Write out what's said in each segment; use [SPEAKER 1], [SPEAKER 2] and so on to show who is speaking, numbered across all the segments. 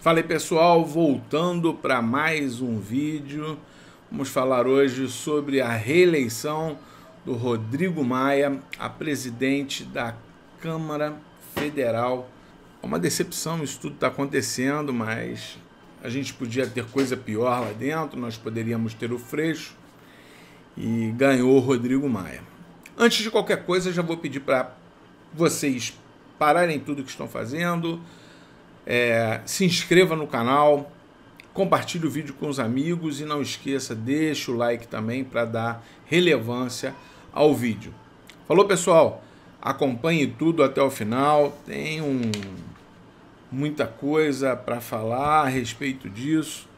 [SPEAKER 1] Fala aí pessoal, voltando para mais um vídeo. Vamos falar hoje sobre a reeleição do Rodrigo Maia a presidente da Câmara Federal. É uma decepção, isso tudo está acontecendo, mas a gente podia ter coisa pior lá dentro, nós poderíamos ter o Freixo e ganhou o Rodrigo Maia. Antes de qualquer coisa, já vou pedir para vocês pararem tudo que estão fazendo, se inscreva no canal, compartilhe o vídeo com os amigos e não esqueça, deixa o like também para dar relevância ao vídeo. Falou pessoal, acompanhe tudo até o final, tem muita coisa para falar a respeito disso.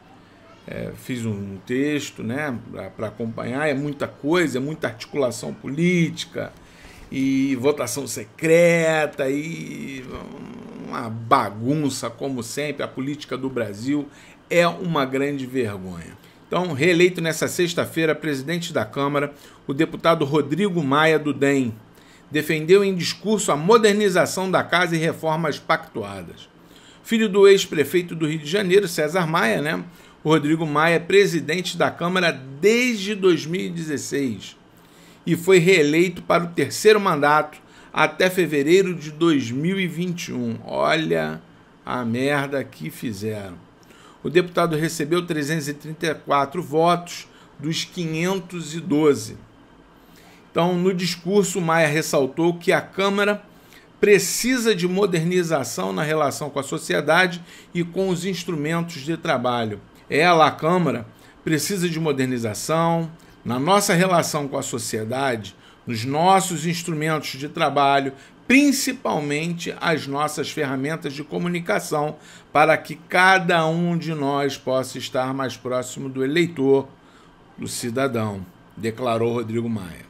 [SPEAKER 1] Fiz um texto, né, para acompanhar, é muita coisa, é muita articulação política e votação secreta e uma bagunça, como sempre. A política do Brasil é uma grande vergonha. Então, reeleito nessa sexta-feira presidente da Câmara, o deputado Rodrigo Maia do DEM defendeu em discurso a modernização da casa e reformas pactuadas. Filho do ex-prefeito do Rio de Janeiro, César Maia, né? O Rodrigo Maia é presidente da Câmara desde 2016 e foi reeleito para o terceiro mandato até fevereiro de 2021. Olha a merda que fizeram. O deputado recebeu 334 votos dos 512. Então, no discurso, Maia ressaltou que a Câmara precisa de modernização na relação com a sociedade e com os instrumentos de trabalho. Ela, a Câmara, precisa de modernização na nossa relação com a sociedade, nos nossos instrumentos de trabalho, principalmente as nossas ferramentas de comunicação, para que cada um de nós possa estar mais próximo do eleitor, do cidadão, declarou Rodrigo Maia.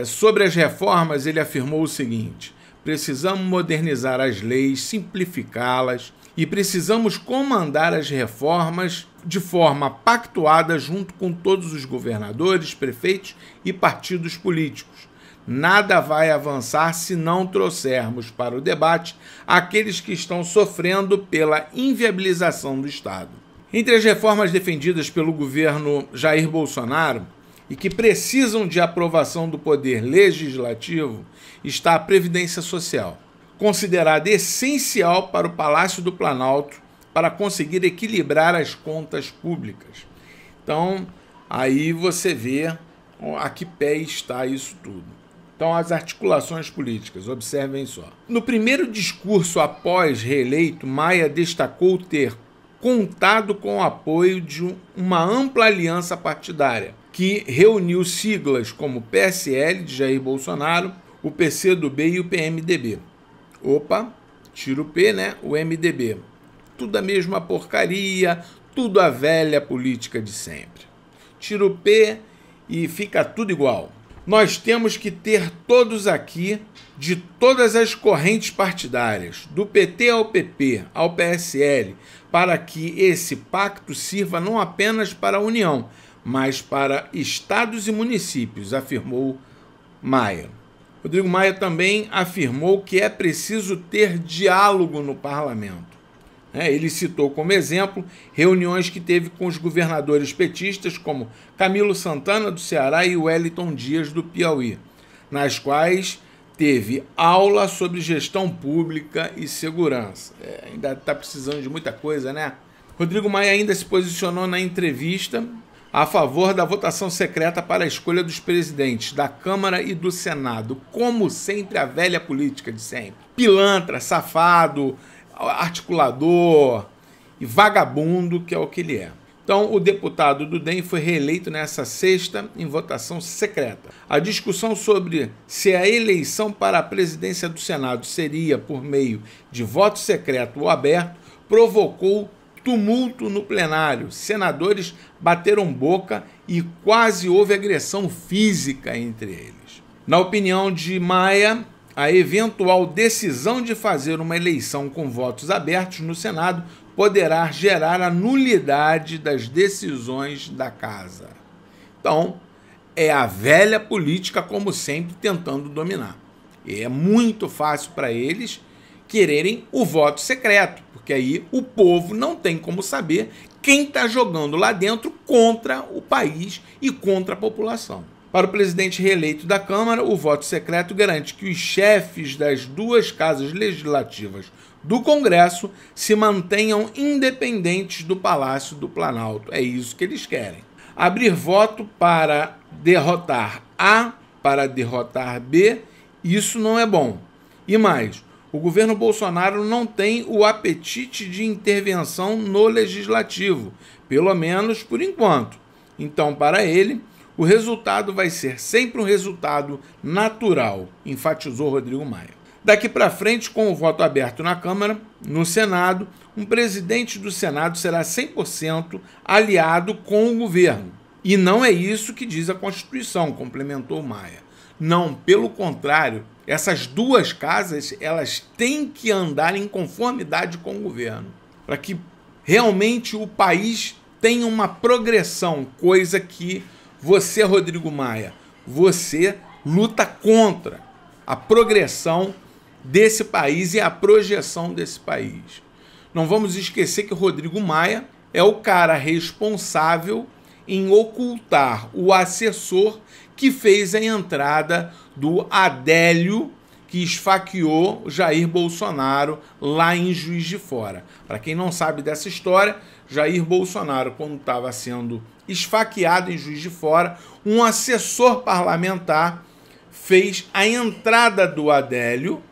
[SPEAKER 1] Sobre as reformas, ele afirmou o seguinte: precisamos modernizar as leis, simplificá-las e precisamos comandar as reformas de forma pactuada junto com todos os governadores, prefeitos e partidos políticos. Nada vai avançar se não trouxermos para o debate aqueles que estão sofrendo pela inviabilização do Estado. Entre as reformas defendidas pelo governo Jair Bolsonaro e que precisam de aprovação do Poder Legislativo está a Previdência Social, considerada essencial para o Palácio do Planalto para conseguir equilibrar as contas públicas. Então, aí você vê a que pé está isso tudo. Então, as articulações políticas, observem só. No primeiro discurso após reeleito, Maia destacou ter contado com o apoio de uma ampla aliança partidária, que reuniu siglas como o PSL de Jair Bolsonaro, o PCdoB e o PMDB. Opa, tira o P, né? O MDB. Tudo a mesma porcaria, tudo a velha política de sempre. Tira o P e fica tudo igual. Nós temos que ter todos aqui, de todas as correntes partidárias, do PT ao PP, ao PSL, para que esse pacto sirva não apenas para a União, mas para estados e municípios, afirmou Maia. Rodrigo Maia também afirmou que é preciso ter diálogo no parlamento. Ele citou como exemplo reuniões que teve com os governadores petistas como Camilo Santana, do Ceará, e Wellington Dias, do Piauí, nas quais teve aula sobre gestão pública e segurança. Ainda está precisando de muita coisa, né? Rodrigo Maia ainda se posicionou na entrevista a favor da votação secreta para a escolha dos presidentes da Câmara e do Senado. Como sempre, a velha política de sempre. Pilantra, safado, articulador e vagabundo, que é o que ele é. Então, o deputado do DEM foi reeleito nessa sexta em votação secreta. A discussão sobre se a eleição para a presidência do Senado seria por meio de voto secreto ou aberto provocou tumulto no plenário. Senadores bateram boca e quase houve agressão física entre eles. Na opinião de Maia, a eventual decisão de fazer uma eleição com votos abertos no Senado poderá gerar a nulidade das decisões da Casa. Então, é a velha política, como sempre, tentando dominar. E é muito fácil para eles quererem o voto secreto, porque aí o povo não tem como saber quem está jogando lá dentro contra o país e contra a população. Para o presidente reeleito da Câmara, o voto secreto garante que os chefes das duas casas legislativas do Congresso se mantenham independentes do Palácio do Planalto. É isso que eles querem. Abrir voto para derrotar A, para derrotar B, isso não é bom. E mais, o governo Bolsonaro não tem o apetite de intervenção no legislativo, pelo menos por enquanto. Então, para ele, o resultado vai ser sempre um resultado natural, enfatizou Rodrigo Maia. Daqui para frente, com o voto aberto na Câmara, no Senado, um presidente do Senado será 100% aliado com o governo. E não é isso que diz a Constituição, complementou Maia. Não, pelo contrário, essas duas casas elas têm que andar em conformidade com o governo, para que realmente o país tenha uma progressão, coisa que você, Rodrigo Maia, você luta contra a progressão desse país e a projeção desse país. Não vamos esquecer que o Rodrigo Maia é o cara responsável em ocultar o assessor que fez a entrada do Adélio, que esfaqueou Jair Bolsonaro lá em Juiz de Fora. Para quem não sabe dessa história, Jair Bolsonaro, quando estava sendo esfaqueado em Juiz de Fora, um assessor parlamentar fez a entrada do Adélio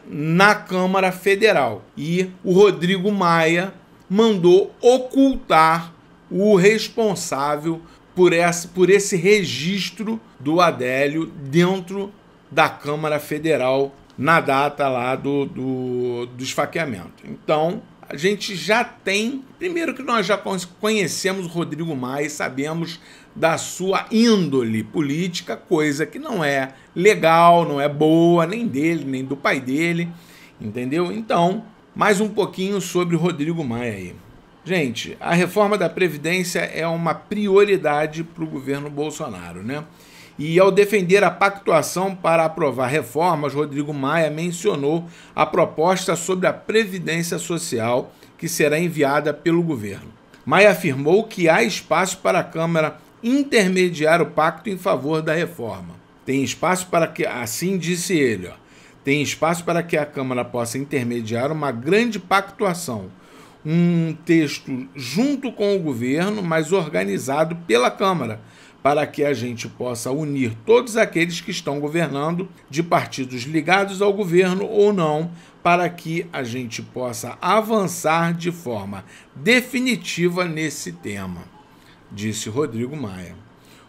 [SPEAKER 1] na Câmara Federal. E o Rodrigo Maia mandou ocultar o responsável por esse registro do Adélio dentro da Câmara Federal na data lá do esfaqueamento. Então, a gente já tem... Primeiro que nós já conhecemos o Rodrigo Maia e sabemos da sua índole política, coisa que não é legal, não é boa, nem dele, nem do pai dele, entendeu? Então, mais um pouquinho sobre o Rodrigo Maia aí. Gente, a reforma da Previdência é uma prioridade para o governo Bolsonaro, né? E ao defender a pactuação para aprovar reformas, Rodrigo Maia mencionou a proposta sobre a Previdência Social que será enviada pelo governo. Maia afirmou que há espaço para a Câmara intermediar o pacto em favor da reforma. Tem espaço para que, assim disse ele, tem espaço para que a Câmara possa intermediar uma grande pactuação, um texto junto com o governo, mas organizado pela Câmara, para que a gente possa unir todos aqueles que estão governando de partidos ligados ao governo ou não, para que a gente possa avançar de forma definitiva nesse tema, disse Rodrigo Maia.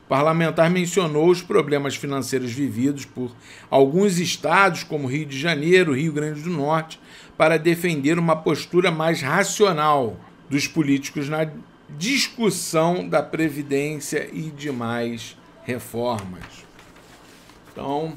[SPEAKER 1] O parlamentar mencionou os problemas financeiros vividos por alguns estados, como Rio de Janeiro, Rio Grande do Norte, para defender uma postura mais racional dos políticos na discussão da Previdência e demais reformas. Então,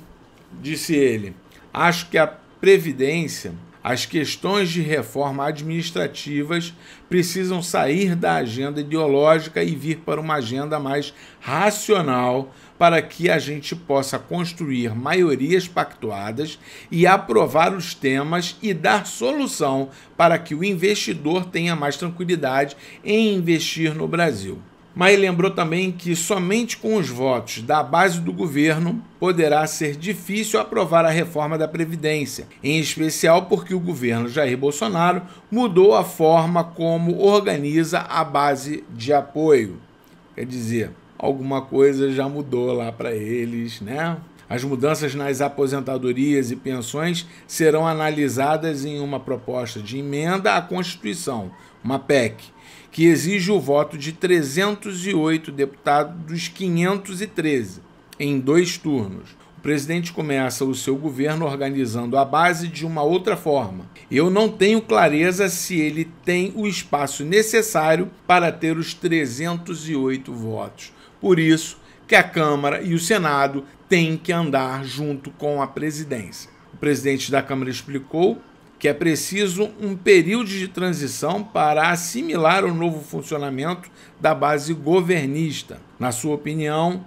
[SPEAKER 1] disse ele, acho que a Previdência, as questões de reforma administrativas precisam sair da agenda ideológica e vir para uma agenda mais racional para que a gente possa construir maiorias pactuadas e aprovar os temas e dar solução para que o investidor tenha mais tranquilidade em investir no Brasil. Mas lembrou também que somente com os votos da base do governo poderá ser difícil aprovar a reforma da Previdência, em especial porque o governo Jair Bolsonaro mudou a forma como organiza a base de apoio. Quer dizer, alguma coisa já mudou lá para eles, né? As mudanças nas aposentadorias e pensões serão analisadas em uma proposta de emenda à Constituição, uma PEC, que exige o voto de 308 deputados dos 513, em 2 turnos. O presidente começa o seu governo organizando a base de uma outra forma. Eu não tenho clareza se ele tem o espaço necessário para ter os 308 votos. Por isso que a Câmara e o Senado têm que andar junto com a presidência. O presidente da Câmara explicou que é preciso um período de transição para assimilar o novo funcionamento da base governista. Na sua opinião,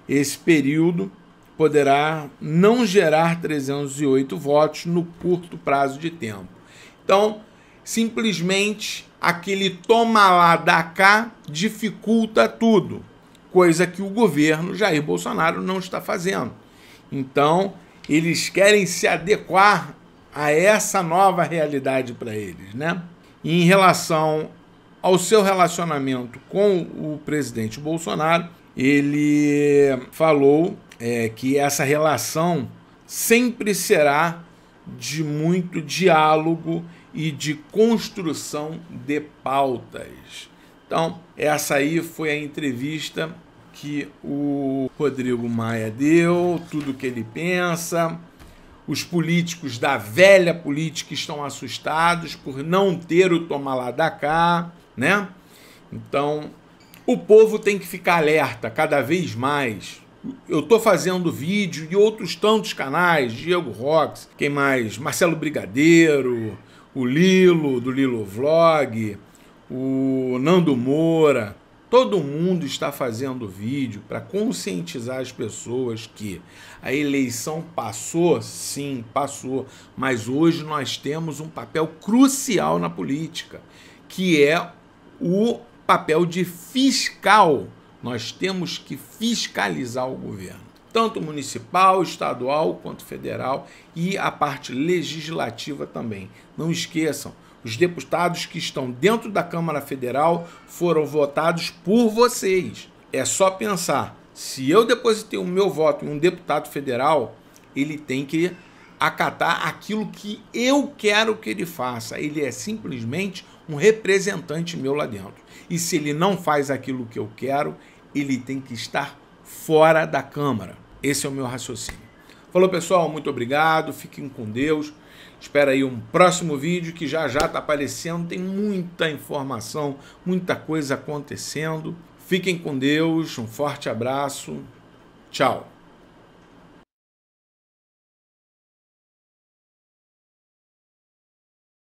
[SPEAKER 1] esse período poderá não gerar 308 votos no curto prazo de tempo. Então, simplesmente aquele toma lá, dá cá, dificulta tudo, coisa que o governo Jair Bolsonaro não está fazendo. Então, eles querem se adequar a essa nova realidade para eles, né? E em relação ao seu relacionamento com o presidente Bolsonaro, ele falou que essa relação sempre será de muito diálogo e de construção de pautas. Então, essa aí foi a entrevista que o Rodrigo Maia deu, tudo o que ele pensa. Os políticos da velha política estão assustados por não ter o toma lá da cá, né? Então, o povo tem que ficar alerta cada vez mais. Eu estou fazendo vídeo e outros tantos canais, Diego Rox, quem mais? Marcelo Brigadeiro, o Lilo, do Lilo Vlog, o Nando Moura. Todo mundo está fazendo vídeo para conscientizar as pessoas que a eleição passou, sim, passou, mas hoje nós temos um papel crucial na política, que é o papel de fiscal. Nós temos que fiscalizar o governo, tanto municipal, estadual quanto federal, e a parte legislativa também. Não esqueçam, os deputados que estão dentro da Câmara Federal foram votados por vocês. É só pensar, se eu depositei o meu voto em um deputado federal, ele tem que acatar aquilo que eu quero que ele faça. Ele é simplesmente um representante meu lá dentro. E se ele não faz aquilo que eu quero, ele tem que estar fora da Câmara. Esse é o meu raciocínio. Falou, pessoal, muito obrigado, fiquem com Deus. Espera aí um próximo vídeo que já está aparecendo, tem muita informação, muita coisa acontecendo. Fiquem com Deus, um forte abraço, tchau.